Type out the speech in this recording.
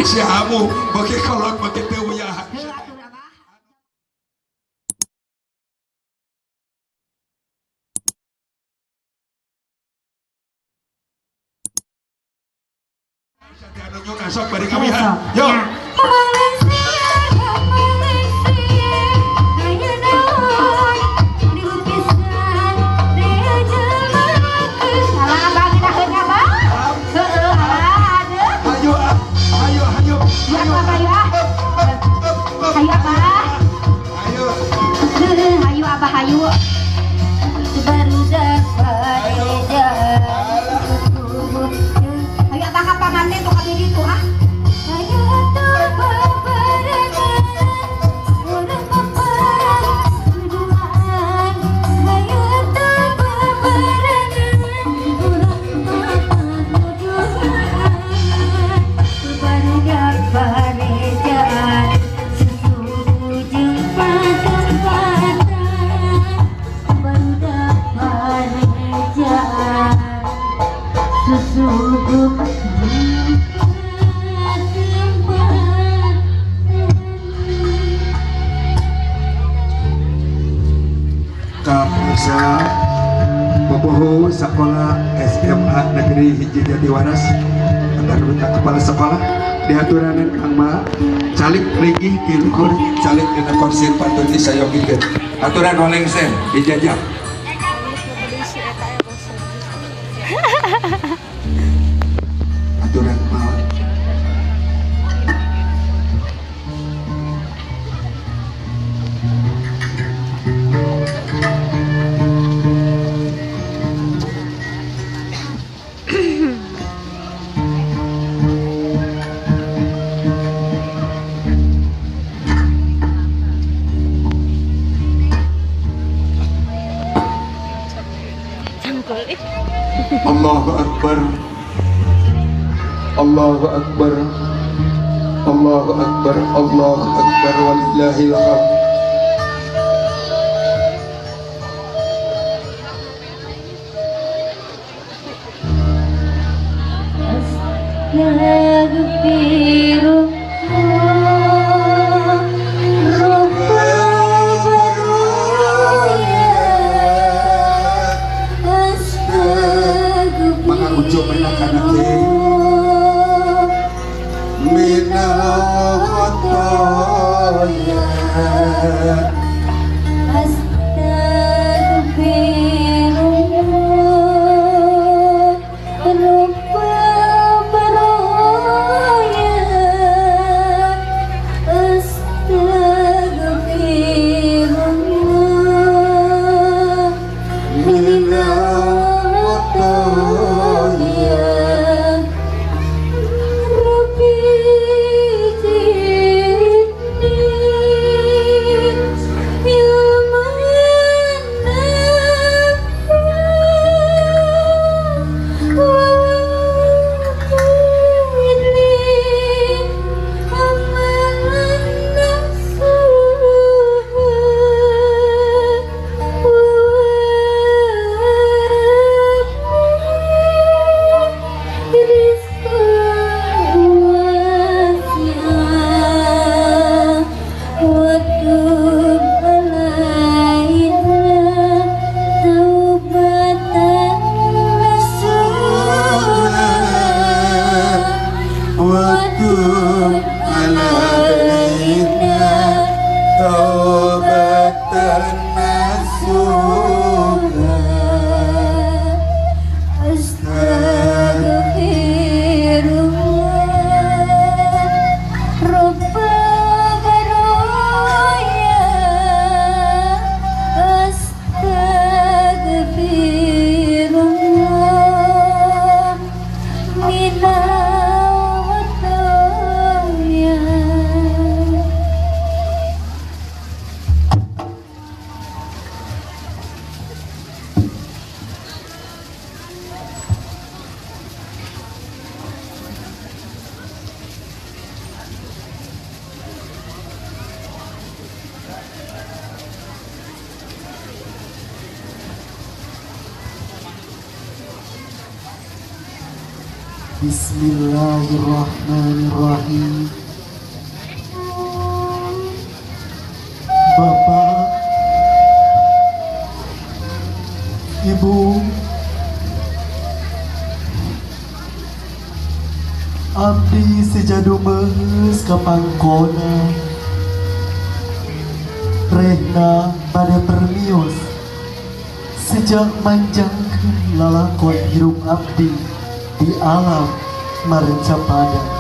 Si Amu bagi kolot bagi teu ya. Sok bari kami ha. Yo. Kapolsek Boboho Sekolah SMA Negeri Hiji Jatiwaras antar minta kepala sekolah diaturanan Kang Ma calik rigih kilukur calik dina kursi patut disayogikeun aturan oleng sen dijajah aturan mau Allahu Akbar Allahu Akbar Allahu Akbar Allahu Akbar walillahil hamd. Bismillahirrahmanirrahim. Bapak, Ibu, abdi sejadu meus ka pangkona, rehna pada permios sejak manjangkeun lalakon hirup abdi di alam mareca pada.